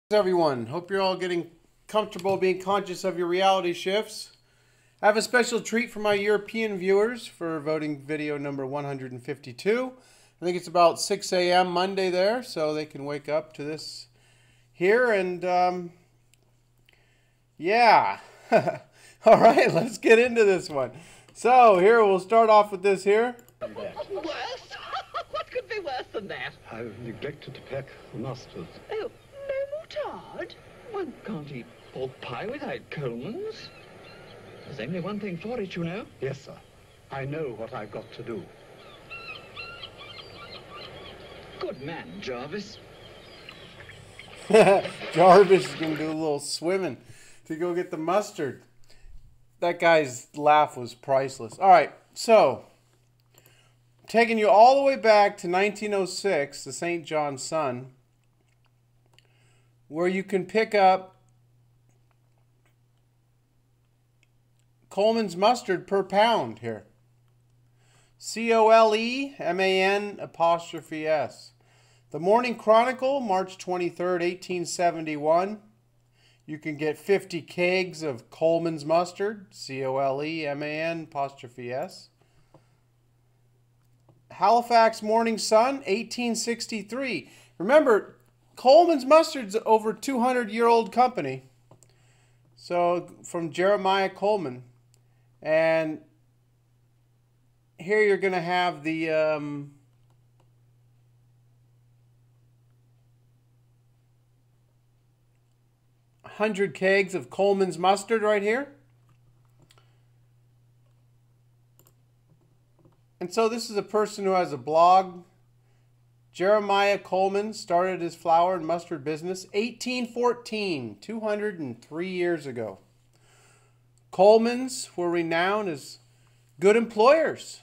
Everyone, hope you're all getting comfortable being conscious of your reality shifts. I have a special treat for my European viewers for voting video number 152. I think it's about 6 a.m. Monday there, so they can wake up to this here. And yeah, all right, let's get into this one. So here, we'll start off with this here. Worse? What could be worse than that? I've neglected to pack the mustard. Oh, no moutarde? One can't eat pork pie without Coleman's. There's only one thing for it, you know. Yes, sir. I know what I've got to do. Good man, Jarvis. Jarvis is going to do a little swimming to go get the mustard. That guy's laugh was priceless. All right, so taking you all the way back to 1906, the St. John's Sun, where you can pick up Colman's mustard per pound here. Coleman''S. The Morning Chronicle, March 23rd, 1871. You can get 50 kegs of Colman's mustard, Coleman''S. Halifax Morning Sun, 1863. Remember, Colman's mustard's over 200-year-old company. So, from Jeremiah Coleman. And here you're going to have the 100 kegs of Colman's mustard right here. And so this is a person who has a blog. Jeremiah Coleman started his flour and mustard business 1814, 203 years ago. Coleman's were renowned as good employers.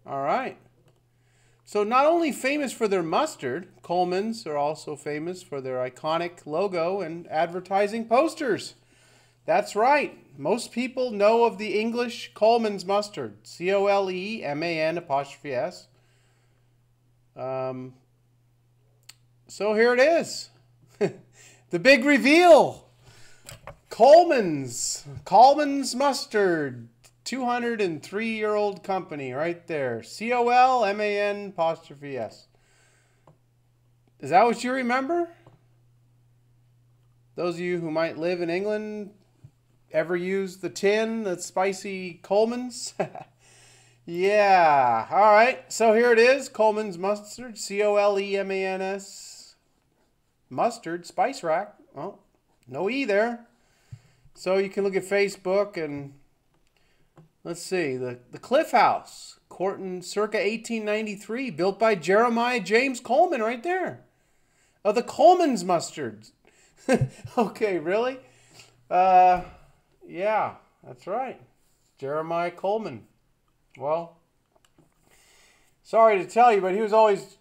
All right. So not only famous for their mustard, Coleman's are also famous for their iconic logo and advertising posters. That's right. Most people know of the English Coleman's mustard, Coleman''S. So here it is. The big reveal. Coleman's mustard. 203-year-old company right there. Coleman''S. Is that what you remember? Those of you who might live in England ever use the tin, the spicy Coleman's? Yeah. All right. So here it is. Coleman's mustard. Coleman''S. Mustard. Spice rack. Oh, no E there. So you can look at Facebook and let's see. The Cliff House. Corton circa 1893. Built by Jeremiah James Coleman right there. Oh, the Coleman's mustard. Okay, really? Yeah, that's right. Jeremiah Coleman. Well, sorry to tell you, but he was always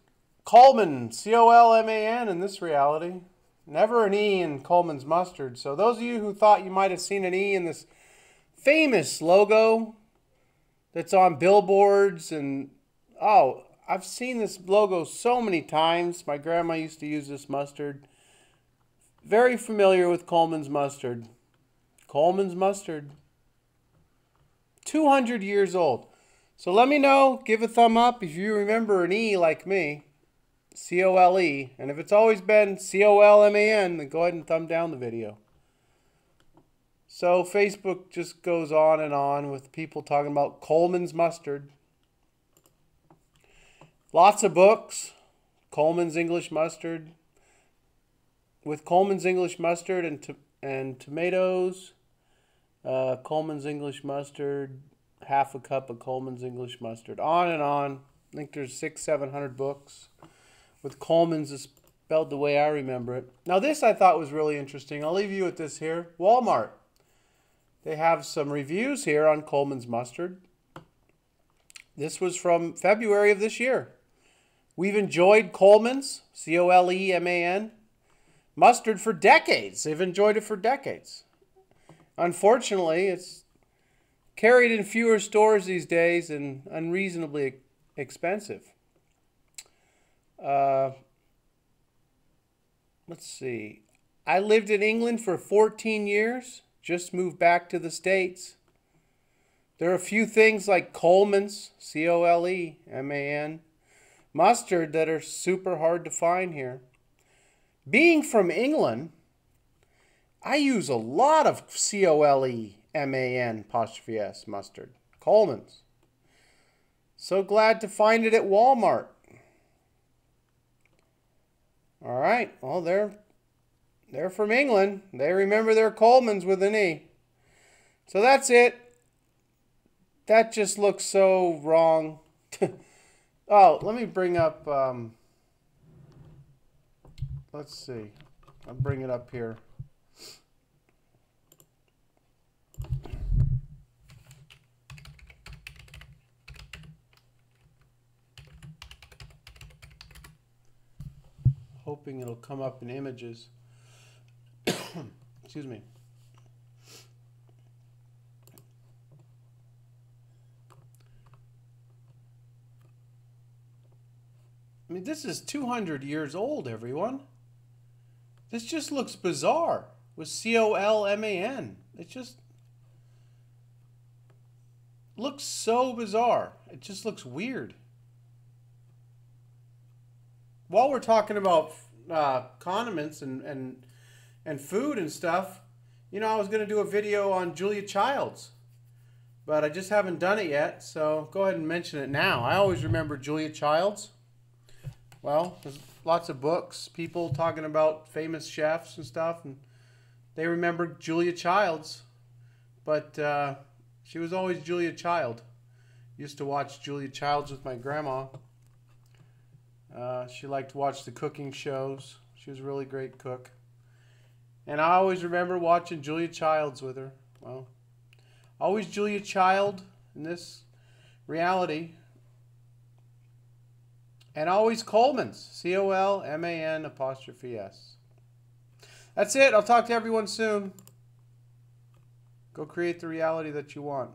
Colman, Coleman in this reality. Never an E in Coleman's mustard. So those of you who thought you might have seen an E in this famous logo that's on billboards and, oh, I've seen this logo so many times. My grandma used to use this mustard. Very familiar with Coleman's mustard. Coleman's mustard. 200 years old. So let me know, give a thumb up if you remember an E like me, C-O-L-E. And if it's always been C-O-L-M-A-N, then go ahead and thumb down the video. So Facebook just goes on and on with people talking about Coleman's mustard. Lots of books, Coleman's English mustard. With Coleman's English mustard and tomatoes, Coleman's English mustard, half a cup of Coleman's English mustard, on and on. I think there's 600-700 books with Coleman's is spelled the way I remember it. Now this I thought was really interesting. I'll leave you with this here. Walmart. They have some reviews here on Coleman's mustard. This was from February of this year. We've enjoyed Coleman's, C-O-L-E-M-A-N, mustard for decades. They've enjoyed it for decades. Unfortunately, it's carried in fewer stores these days and unreasonably expensive. Let's see. I lived in England for 14 years. Just moved back to the States. There are a few things like Coleman's, Coleman, mustard that are super hard to find here. Being from England, I use a lot of Coleman mustard. Coleman's. So glad to find it at Walmart. All right, well, they're from England. They remember their Coleman's with an E. So that's it. That just looks so wrong. Oh, let me bring up, let's see. I'll bring it up here. Hoping it'll come up in images. Excuse me. I mean, this is 200 years old, everyone. This just looks bizarre with Colman. It just looks so bizarre. It just looks weird. While we're talking about condiments and food and stuff, you know, I was going to do a video on Julia Childs, but I just haven't done it yet, so go ahead and mention it now. I always remember Julia Childs. Well, there's lots of books, people talking about famous chefs and stuff, and they remember Julia Childs, but she was always Julia Child. Used to watch Julia Childs with my grandma. She liked to watch the cooking shows. She was a really great cook. And I always remember watching Julia Childs with her. Well, always Julia Child in this reality. And always Coleman's. Colman''S. That's it. I'll talk to everyone soon. Go create the reality that you want.